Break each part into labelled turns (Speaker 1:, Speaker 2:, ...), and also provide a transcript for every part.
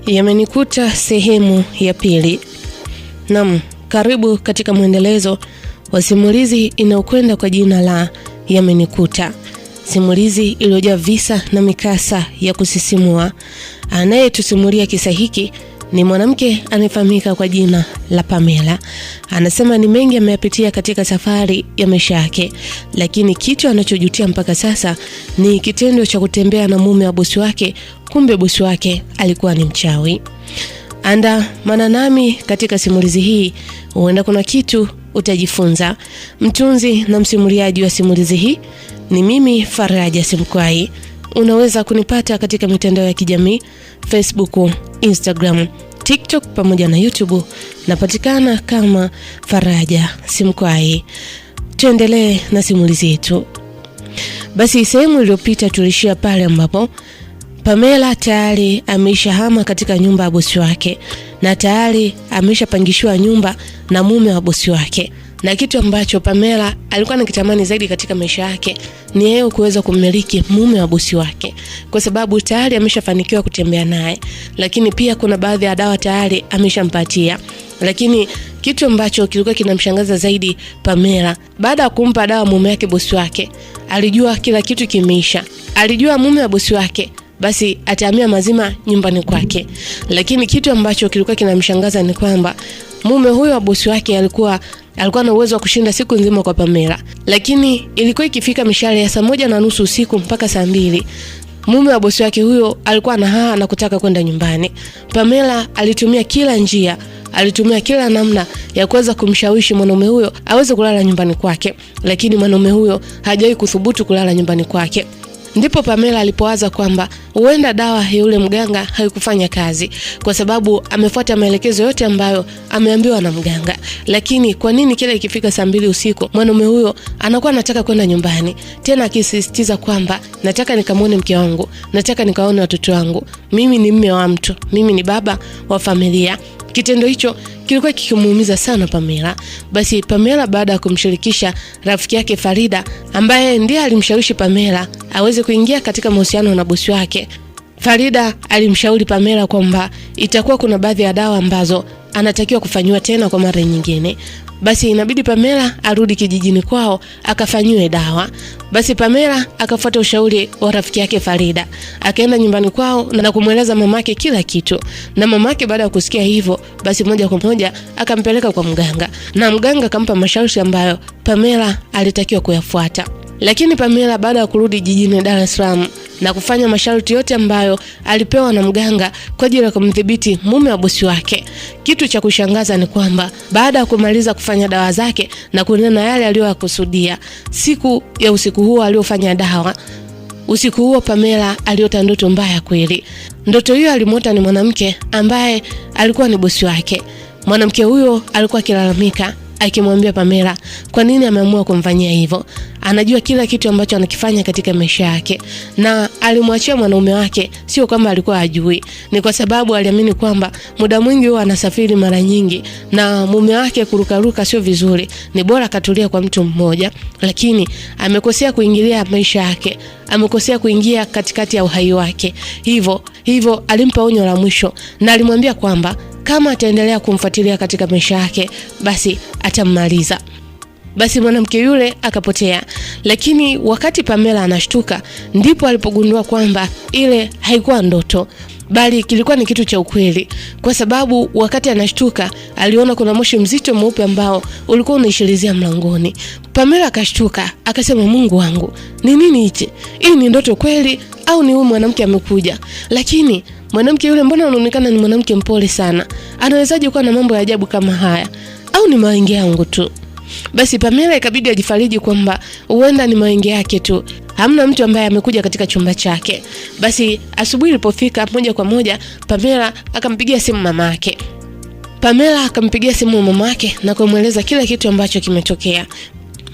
Speaker 1: Yamenikuta sehemu ya pili. Naam, karibu katika mwendelezo wa simulizi inayokwenda kwa jina la Yamenikuta. Simulizi iliyojaa visa na mikasa ya kusisimua. Anayetusimulia kisa hiki ni mwanamke anayefahamika kwa jina la Pamela. Anasema ni mengi ameyapitia katika safari ya maisha yake, lakini kitu anachojutia mpaka sasa ni kitendo cha kutembea na mume wa bosi wake. Kumbe bosi wake alikuwa ni mchawi. Andamana nami katika simulizi hii, huenda kuna kitu utajifunza. Mtunzi na msimuliaji wa simulizi hii ni mimi, Faraja Simkwai. Unaweza kunipata katika mitandao ya kijamii, Facebook, Instagram, TikTok pamoja na YouTube. Napatikana kama Faraja Simkwai. Tuendelee na simulizi yetu. Basi sehemu iliyopita tulishia pale ambapo Pamela tayari ameshahama katika nyumba ya bosi wake na tayari ameshapangishwa nyumba na mume wa bosi wake. Na kitu ambacho Pamela alikuwa anakitamani zaidi katika maisha yake ni yeye kuweza kumiliki mume wa bosi wake, kwa sababu tayari ameshafanikiwa kutembea naye, lakini pia kuna baadhi ya dawa tayari ameshampatia. Lakini kitu ambacho kilikuwa kinamshangaza zaidi Pamela, baada ya kumpa dawa mume wake bosi wake, alijua kila kitu kimeisha. Alijua mume wa bosi wake basi atahamia mazima nyumbani kwake. Lakini kitu ambacho kilikuwa kinamshangaza ni kwamba mume huyo wa bosi wake alikuwa na uwezo wa kushinda siku nzima kwa Pamela. Lakini ilikuwa ikifika mishale ya 1:30 usiku mpaka 2:00, mume wa bosi wake huyo alikuwa na kutaka kwenda nyumbani. Pamela alitumia kila njia, alitumia kila namna ya kuweza kumshawishi mwanaume huyo aweze kulala nyumbani kwake, lakini mwanaume huyo hajawahi kuthubutu kulala nyumbani kwake. Ndipo Pamela alipowaza kwamba huenda dawa ya yule mganga haikufanya kazi, kwa sababu amefuata maelekezo yote ambayo ameambiwa na mganga. Lakini kwa nini kila ikifika 2:00 usiku mwanaume huyo anakuwa anataka kwenda nyumbani, tena akisisitiza kwamba nataka nikamwone mke wangu, nataka nikaone watoto wangu, mimi ni mume wa mtu, mimi ni baba wa familia. Kitendo hicho kilikuwa kikimuumiza sana Pamela. Basi Pamela, baada ya kumshirikisha rafiki yake Farida, ambaye ndiye alimshawishi Pamela aweze kuingia katika mahusiano na bosi wake, Farida alimshauri Pamela kwamba itakuwa kuna baadhi ya dawa ambazo anatakiwa kufanywa tena kwa mara nyingine. Basi inabidi Pamela arudi kijijini kwao akafanywe dawa. Basi Pamela akafuata ushauri wa rafiki yake Farida, akaenda nyumbani kwao na kumweleza mamake kila kitu. Na mamake baada ya kusikia hivyo, basi moja kwa moja akampeleka kwa mganga, na mganga akampa mashauri ambayo Pamela alitakiwa kuyafuata. Lakini Pamela baada ya kurudi jijini Dar es Salaam na kufanya masharti yote ambayo alipewa na mganga kwa ajili ya kumdhibiti mume wa bosi wake, kitu cha kushangaza ni kwamba baada ya kumaliza kufanya dawa zake na kunena yale aliyokusudia, siku ya usiku huo aliofanya dawa, usiku huo Pamela aliota ndoto mbaya kweli. Ndoto hiyo alimwota ni mwanamke ambaye alikuwa ni bosi wake. Mwanamke huyo alikuwa akilalamika akimwambia Pamela kwa nini ameamua kumfanyia hivyo. Anajua kila kitu ambacho anakifanya katika maisha yake, na alimwachia mwanaume wake, sio kwamba alikuwa hajui, ni kwa sababu aliamini kwamba muda mwingi huwa anasafiri mara nyingi na mume wake kurukaruka sio vizuri, ni bora katulia kwa mtu mmoja. Lakini amekosea kuingilia maisha yake, amekosea kuingia katikati ya uhai wake. Hivyo alimpa onyo la mwisho na alimwambia kwamba kama ataendelea kumfuatilia katika maisha yake basi atammaliza. Basi mwanamke yule akapotea. Lakini wakati Pamela anashtuka, ndipo alipogundua kwamba ile haikuwa ndoto, bali kilikuwa ni kitu cha ukweli, kwa sababu wakati anashtuka aliona kuna moshi mzito mweupe ambao ulikuwa unaishilizia mlangoni. Pamela akashtuka, akasema Mungu wangu, ni nini hichi? Hii ni ndoto kweli au ni huyu mwanamke amekuja? Lakini mwanamke yule mbona anaonekana ni mwanamke mpole sana? Anawezaje kuwa na mambo ya ajabu kama haya? Au ni mawengi yangu tu? Basi Pamela ikabidi ajifariji kwamba huenda ni mawengi yake tu, hamna mtu ambaye amekuja katika chumba chake. Basi asubuhi ilipofika, moja kwa moja Pamela akampigia simu mamake. Pamela akampigia simu mamake na kumweleza kila kitu ambacho kimetokea.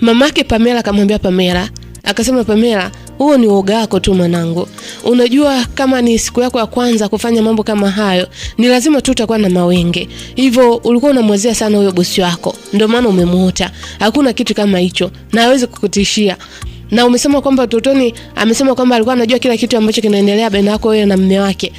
Speaker 1: Mamake Pamela akamwambia Pamela, akasema Pamela, huo ni uoga wako tu mwanangu. Unajua kama ni siku yako ya kwanza kufanya mambo kama hayo, ni lazima tu utakuwa na mawenge. Hivyo ulikuwa unamwazia sana huyo bosi wako, ndio maana umemuota. Hakuna kitu kama hicho na hawezi kukutishia. Na umesema kwamba utotoni amesema kwamba alikuwa anajua kila kitu ambacho kinaendelea baina yako wewe na mume wake.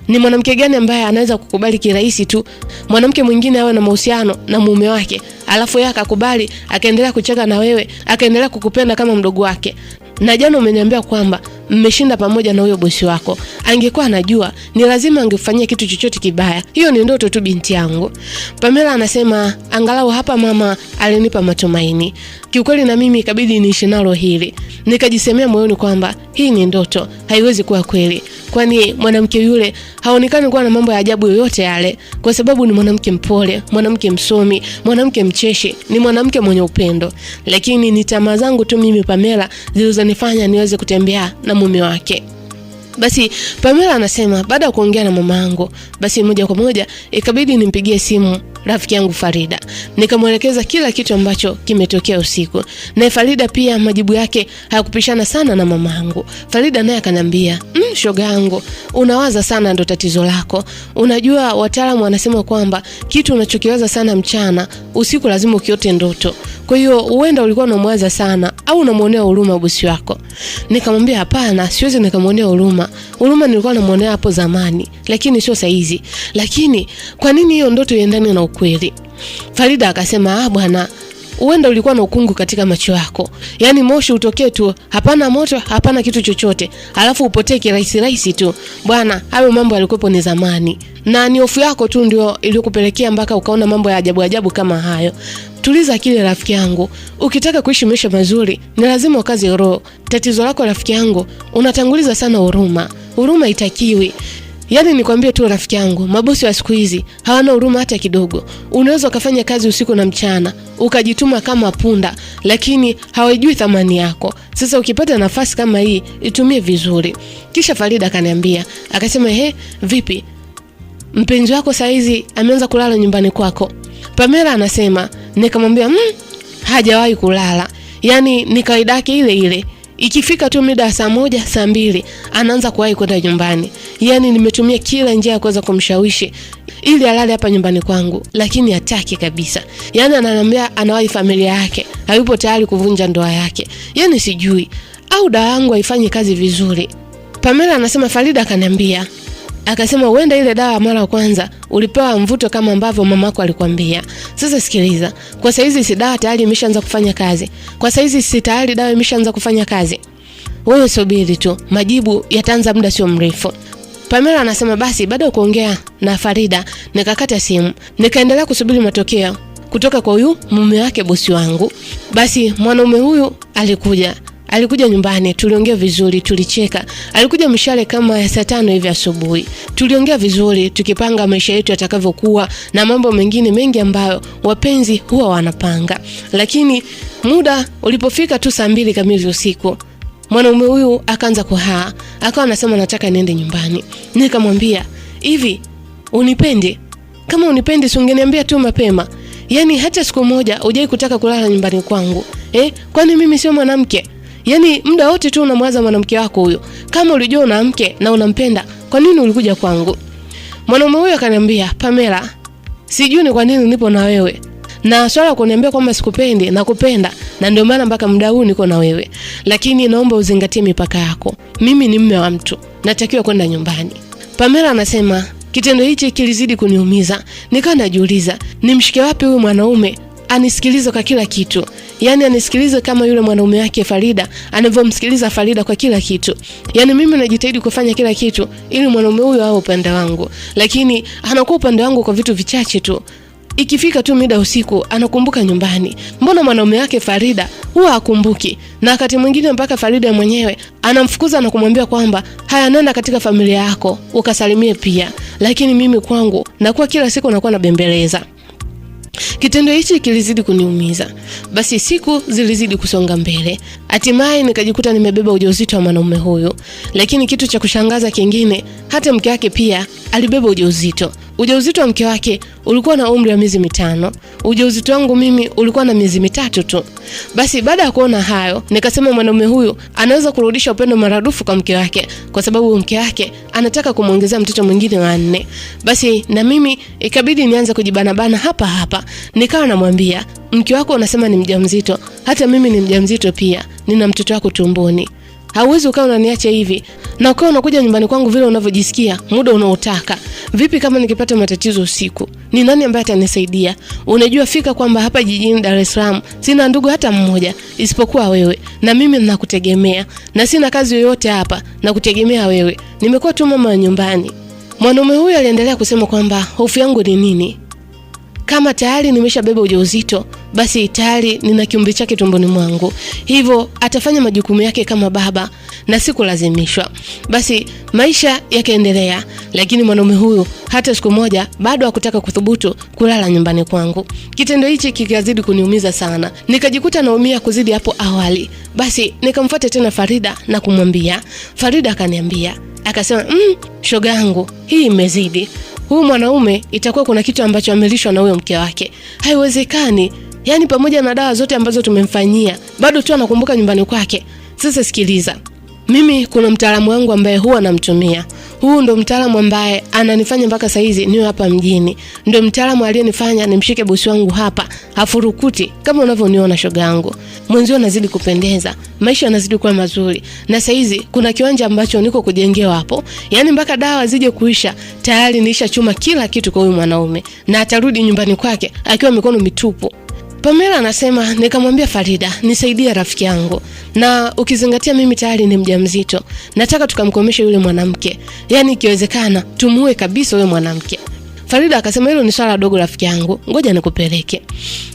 Speaker 1: Ni mwanamke gani ambaye anaweza kukubali kirahisi tu mwanamke mwingine awe na mahusiano na mume wake, alafu yeye akakubali, akaendelea kucheka na wewe, akaendelea kukupenda kama mdogo wake? Na jana umeniambia kwamba mmeshinda pamoja na huyo bosi wako. Angekuwa anajua, ni lazima angefanyia kitu chochote kibaya. Hiyo ni ndoto tu binti yangu. Pamela anasema angalau hapa mama alinipa matumaini. Kiukweli na mimi ikabidi niishi nalo hili. Nikajisemea moyoni kwamba hii ni ndoto, haiwezi kuwa kweli. Kwani mwanamke yule haonekani kuwa na mambo ya ajabu yoyote yale, kwa sababu ni mwanamke mpole, mwanamke msomi, mwanamke mcheshi, ni mwanamke mwenye upendo. Lakini ni tamaa zangu tu mimi Pamela zilizonifanya niweze kutembea na mume wake. Basi Pamela anasema baada ya kuongea na mamangu, basi moja kwa moja ikabidi nimpigie simu rafiki yangu Farida. Nikamwelekeza kila kitu ambacho kimetokea usiku. Na Farida pia majibu yake hayakupishana sana na mamangu. Farida naye akaniambia, shoga yangu, unawaza sana ndo tatizo lako. Unajua wataalamu wanasema kwamba kitu unachokiwaza sana mchana, usiku lazima ukiote ndoto. Kwa hiyo huenda ulikuwa unamwaza sana au unamuonea huruma bosi wako. Nikamwambia hapana, siwezi nikamuonea huruma. Huruma nilikuwa namuonea hapo zamani, lakini sio saizi. Lakini kwa nini hiyo ndoto iendane na ukweli? Farida akasema, bwana, huenda ulikuwa na ukungu katika macho yako. Yaani moshi utokee tu, hapana moto, hapana kitu chochote, alafu upotee kirahisi tu. Bwana, hayo mambo yalikuwa ni zamani. Na ni hofu yako tu ndio iliyokupelekea mpaka ukaona mambo ya ajabu kama hayo. Tuliza akili rafiki yangu. Ukitaka kuishi maisha mazuri, ni lazima ukaze roho. Tatizo lako rafiki yangu, unatanguliza sana huruma. Huruma itakiwi. Yaani nikwambie tu rafiki yangu, mabosi wa siku hizi hawana huruma hata kidogo. Unaweza kufanya kazi usiku na mchana, ukajituma kama punda, lakini hawajui thamani yako. Sasa ukipata nafasi kama hii, itumie vizuri. Kisha Farida akaniambia, akasema, vipi? Mpenzi wako saizi ameanza kulala nyumbani kwako? Pamela anasema, nikamwambia, hajawahi kulala. Yaani ni kawaida yake ile. Ikifika tu mida saa 1, saa 2 anaanza kuwahi kwenda nyumbani. Yaani nimetumia kila njia ya kuweza kumshawishi ili alale hapa nyumbani kwangu, lakini hataki kabisa. Yaani ananiambia anawahi familia yake, hayupo tayari kuvunja ndoa yake. Yaani sijui au dawa yangu haifanyi kazi vizuri. Pamela anasema Farida akaniambia, akasema huenda ile dawa mara ya kwanza ulipewa mvuto kama ambavyo mamako alikwambia. Sasa sikiliza, kwa saizi si dawa tayari imeshaanza kufanya kazi. Kwa saizi si tayari dawa imeshaanza kufanya kazi. Wewe subiri tu, majibu yataanza muda sio mrefu. Pamela anasema basi baada ya kuongea na Farida, nikakata simu. Nikaendelea kusubiri matokeo kutoka kwa huyu mume wake bosi wangu. Basi mwanaume huyu alikuja nyumbani, tuliongea vizuri, tulicheka. Alikuja mshale kama ya saa 5 hivi asubuhi. Tuliongea vizuri, tukipanga maisha yetu yatakavyokuwa na mambo mengine mengi ambayo wapenzi huwa wanapanga. Lakini muda ulipofika tu saa 2 kamili usiku, mwanaume huyu akaanza kuhaa. Akawa anasema nataka niende nyumbani. Nikamwambia, hivi unipendi? Kama unipendi si ungeniambia tu mapema. Yaani hata siku moja hujai kutaka kulala nyumbani kwangu. Kwani mimi sio mwanamke? Yaani muda wote tu unamwaza mwanamke wako huyo. Kama ulijua una mke na unampenda, kwa nini ulikuja kwangu? Mwanaume huyo akaniambia, Pamela, sijui ni kwa nini nipo na wewe. Na swala kuniambia kwamba sikupendi na kupenda, na ndio maana mpaka muda huu niko na wewe. Lakini naomba uzingatie mipaka yako. Mimi ni mume wa mtu, natakiwa kwenda nyumbani. Pamela anasema kitendo hichi kilizidi kuniumiza. Nikawa najiuliza, nimshike wapi huyu mwanaume anisikilize kwa kila kitu? Yaani anisikilize kama yule mwanaume wake Farida anavyomsikiliza Farida kwa kila kitu. Yaani mimi najitahidi kufanya kila kitu ili mwanaume huyo awe upande wangu, lakini anakuwa upande wangu kwa vitu vichache tu. Ikifika tu mida usiku anakumbuka nyumbani. Mbona mwanaume wake Farida huwa hakumbuki? Na wakati mwingine mpaka Farida mwenyewe anamfukuza na kumwambia kwamba haya, nenda katika familia yako ukasalimie pia. Lakini mimi kwangu nakuwa kila siku nakuwa nabembeleza. Kitendo hichi kilizidi kuniumiza. Basi siku zilizidi kusonga mbele. Hatimaye nikajikuta nimebeba ujauzito wa mwanaume huyo. Lakini kitu cha kushangaza kingine, hata mke wake pia alibeba ujauzito. Ujauzito wa mke wake ulikuwa na umri wa miezi 5. Ujauzito wangu mimi ulikuwa na miezi 3 tu. Basi baada ya kuona hayo, nikasema mwanaume huyu anaweza kurudisha upendo maradufu kwa mke wake, kwa sababu mke wake anataka kumuongezea mtoto mwingine wa 4. Basi na mimi ikabidi nianze kujibana hapa. Nikawa namwambia, mke wako unasema ni mjamzito, hata mimi ni mjamzito pia, nina mtoto wako tumboni. Hauwezi ukawa unaniacha hivi na ukawa unakuja nyumbani kwangu vile unavyojisikia muda unaotaka. Vipi kama nikipata matatizo usiku? Ni nani ambaye atanisaidia? Unajua fika kwamba hapa jijini Dar es Salaam sina ndugu hata mmoja isipokuwa wewe, na mimi ninakutegemea, na sina kazi yoyote hapa na kutegemea wewe. Nimekuwa tu mama wa nyumbani. Mwanaume huyu aliendelea kusema kwamba hofu yangu ni nini? Kama tayari nimeshabeba ujauzito, basi tayari nina kiumbe chake tumboni mwangu. Hivyo atafanya majukumu yake kama baba na sikulazimishwa. Basi maisha yakaendelea, lakini mwanaume huyu hata siku moja bado hakutaka kuthubutu kulala nyumbani kwangu. Kitendo hichi kikazidi kuniumiza sana. Nikajikuta naumia kuzidi hapo awali. Basi nikamfuata tena Farida na kumwambia. Farida akaniambia, akasema, shoga yangu, hii imezidi. Huyu mwanaume itakuwa kuna kitu ambacho amelishwa na huyo mke wake. Haiwezekani. Yaani pamoja na dawa zote ambazo tumemfanyia, bado tu anakumbuka nyumbani kwake. Sasa sikiliza. Mimi kuna mtaalamu wangu ambaye huwa namtumia. Huu ndo mtaalamu ambaye ananifanya mpaka saizi niwe hapa mjini. Ndo mtaalamu aliyenifanya nimshike bosi wangu hapa, hafurukuti kama unavyoniona shoga yangu. Mwenzio anazidi kupendeza, maisha yanazidi kuwa mazuri. Na saizi kuna kiwanja ambacho niko kujengewa hapo. Yaani mpaka dawa zije kuisha, tayari niisha chuma kila kitu kwa huyu mwanaume, na atarudi nyumbani kwake akiwa mikono mitupu. Pamela anasema, nikamwambia Farida, nisaidie rafiki yangu. Na ukizingatia mimi tayari ni mjamzito, nataka tukamkomeshe yule mwanamke. Yaani ikiwezekana tumuue kabisa yule mwanamke. Farida akasema, hilo ni swala dogo rafiki yangu, ngoja nikupeleke.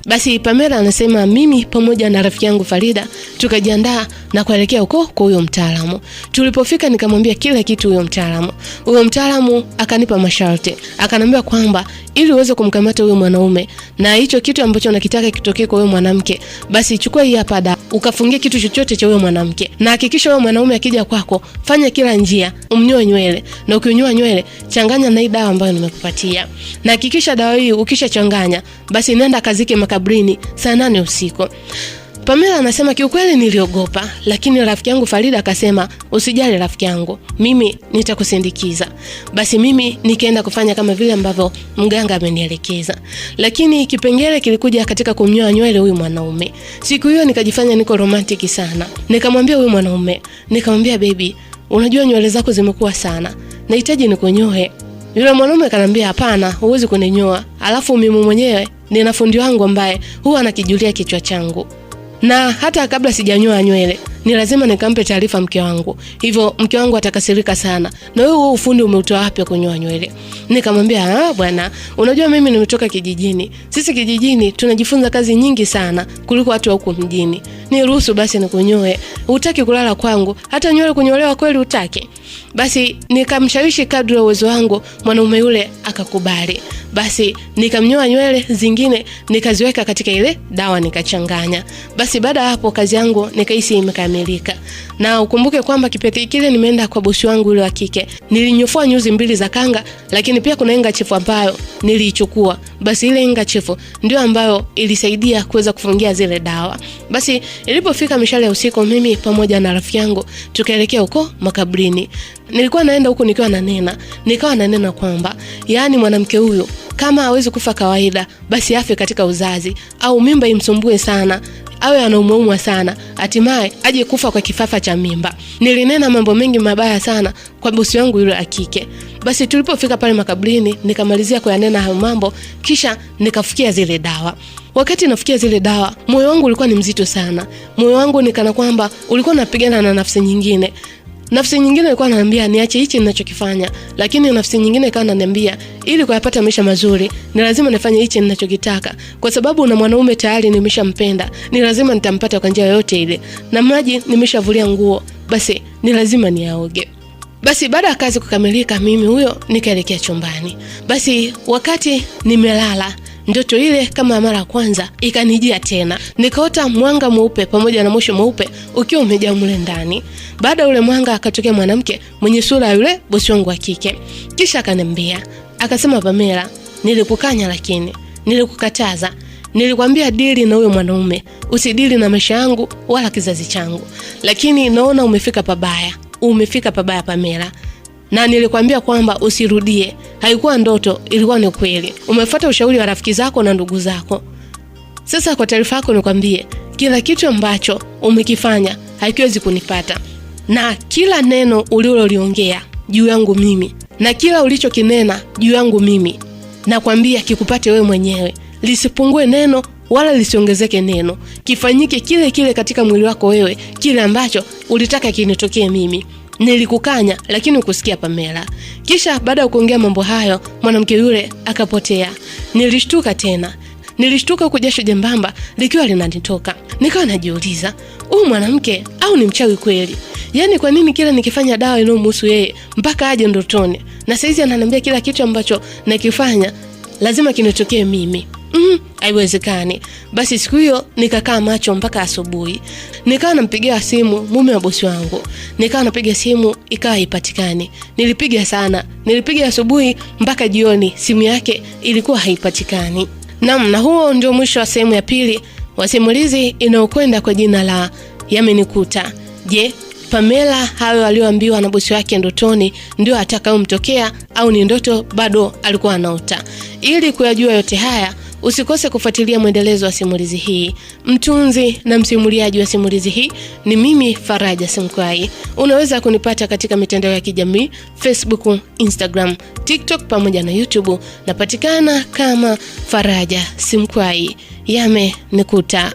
Speaker 1: Basi Pamela anasema, mimi pamoja na rafiki yangu Farida tukajiandaa na kuelekea huko kwa huyo mtaalamu. Tulipofika nikamwambia kila kitu huyo mtaalamu. Huyo mtaalamu akanipa masharti. Akaniambia kwamba ili uweze kumkamata huyo mwanaume na hicho kitu ambacho unakitaka kitokee kwa huyo mwanamke, basi chukua hii hapa dawa, ukafungie kitu chochote cha huyo mwanamke. Na hakikisha huyo mwanaume akija kwako, fanya kila njia umnyoe nywele, na ukinyoa nywele changanya na hii dawa ambayo nimekupatia. Na hakikisha dawa hii ukishachanganya, basi nenda kazike makabrini saa 8 usiku. Pamela anasema kiukweli niliogopa, lakini rafiki yangu Farida akasema, usijali rafiki yangu, mimi nitakusindikiza. Basi mimi nikaenda kufanya kama vile ambavyo mganga amenielekeza. Lakini kipengele kilikuja katika kumnyoa nywele huyu mwanaume. Siku hiyo nikajifanya niko romantic sana. Nikamwambia huyu mwanaume, nikamwambia baby, unajua nywele zako zimekuwa sana, nahitaji nikunyoe. Yule mwanaume akaniambia, hapana, huwezi kuninyoa. Alafu mimi mwenyewe nina fundi wangu ambaye huwa anakijulia kichwa changu. Na hata kabla sijanyoa nywele, ni lazima nikampe taarifa mke wangu. Hivyo mke wangu atakasirika sana. Na wewe ufundi umeutoa wapi kunyoa nywele? Nikamwambia, bwana, unajua mimi nimetoka kijijini. Sisi kijijini tunajifunza kazi nyingi sana kuliko watu wa huko mjini. Niruhusu basi nikunyoe. Hutaki kulala kwangu, hata nywele kunyolewa kweli hutaki? Basi nikamshawishi kadri ya uwezo wangu, mwanaume yule akakubali. Basi nikamnyoa nywele zingine, nikaziweka katika ile dawa nikachanganya. Basi baada hapo kazi yangu nikahisi imekamilika. Na ukumbuke kwamba kipindi kile nimeenda kwa bosi wangu yule wa kike. Nilinyofua nyuzi 2 za kanga, lakini pia kuna enga chifu ambayo niliichukua. Basi ile enga chifu ndio ambayo ilisaidia kuweza kufungia zile dawa. Basi ilipofika mishale ya usiku, mimi pamoja na rafiki yangu tukaelekea huko makabrini. Nilikuwa naenda huko nikawa nanena kwamba yaani mwanamke huyo kama hawezi kufa kawaida, basi afe katika uzazi, au mimba imsumbue sana, awe anaumwa sana, hatimaye aje kufa kwa kifafa cha mimba. Nilinena mambo mengi mabaya sana kwa bosi wangu yule akike. Basi tulipofika pale makabrini, nikamalizia kuyanena hayo mambo, kisha nikafukia zile dawa. Wakati nafukia zile dawa, moyo wangu ulikuwa ni mzito sana. Moyo wangu nikana kwamba ulikuwa unapigana na nafsi nyingine. Nafsi nyingine ilikuwa inaniambia niache hichi ninachokifanya, lakini nafsi nyingine ikawa inaniambia ili kuyapata maisha mazuri ni lazima nifanye hichi ninachokitaka, kwa sababu na mwanaume tayari nimeshampenda, ni lazima nitampata kwa njia yoyote ile, na maji nimeshavulia nguo, basi ni lazima niaoge. Basi baada ya kazi kukamilika, mimi huyo nikaelekea chumbani. Basi wakati nimelala, ndoto ile kama mara ya kwanza ikanijia tena. Nikaota mwanga mweupe pamoja na moshi mweupe ukiwa umejaa mle ndani. Baada ya ule mwanga akatokea mwanamke mwenye sura yule bosi wangu wa kike. Kisha akaniambia, akasema, Pamela, nilikukanya lakini nilikukataza. Nilikwambia dili na huyo mwanaume, usidili na maisha yangu wala kizazi changu. Lakini naona umefika pabaya. Umefika pabaya Pamela. Na nilikwambia kwamba usirudie. Haikuwa ndoto, ilikuwa ni kweli. Umefuata ushauri wa rafiki zako na ndugu zako. Sasa kwa taarifa yako nikwambie, kila kitu ambacho umekifanya hakiwezi kunipata. Na kila neno uliloliongea juu yangu mimi, na kila ulichokinena juu yangu mimi, nakwambia kikupate wewe mwenyewe. Lisipungue neno wala lisiongezeke neno. Kifanyike kile kile katika mwili wako wewe, kile ambacho ulitaka kinitokee mimi. Nilikukanya lakini ukusikia Pamela. Kisha baada ya kuongea mambo hayo, mwanamke yule akapotea. Nilishtuka tena. Nilishtuka kujasho jembamba likiwa linanitoka. Nikawa najiuliza, huyu mwanamke au ni mchawi kweli? Yaani kwa nini kila nikifanya dawa inayomhusu yeye mpaka aje ndotoni? Na saizi ananiambia kila kitu ambacho nakifanya lazima kinitokee mimi. Haiwezekani. Basi siku hiyo nikakaa macho mpaka asubuhi. Nikawa nampigia simu mume wa bosi wangu. Nikawa napiga simu ikawa haipatikani. Nilipiga sana. Nilipiga asubuhi mpaka jioni, simu yake ilikuwa haipatikani. Na huo ndio mwisho wa sehemu ya pili wa simulizi inayokwenda kwa jina la Yamenikuta. Je, Pamela hayo aliyoambiwa na bosi wake ndotoni ndio atakayomtokea au ni ndoto bado alikuwa anaota? Ili kuyajua yote haya, usikose kufuatilia mwendelezo wa simulizi hii. Mtunzi na msimuliaji wa simulizi hii ni mimi, Faraja Simkwai. Unaweza kunipata katika mitandao ya kijamii, Facebook, Instagram, TikTok pamoja na YouTube. Napatikana kama Faraja Simkwai. Yamenikuta.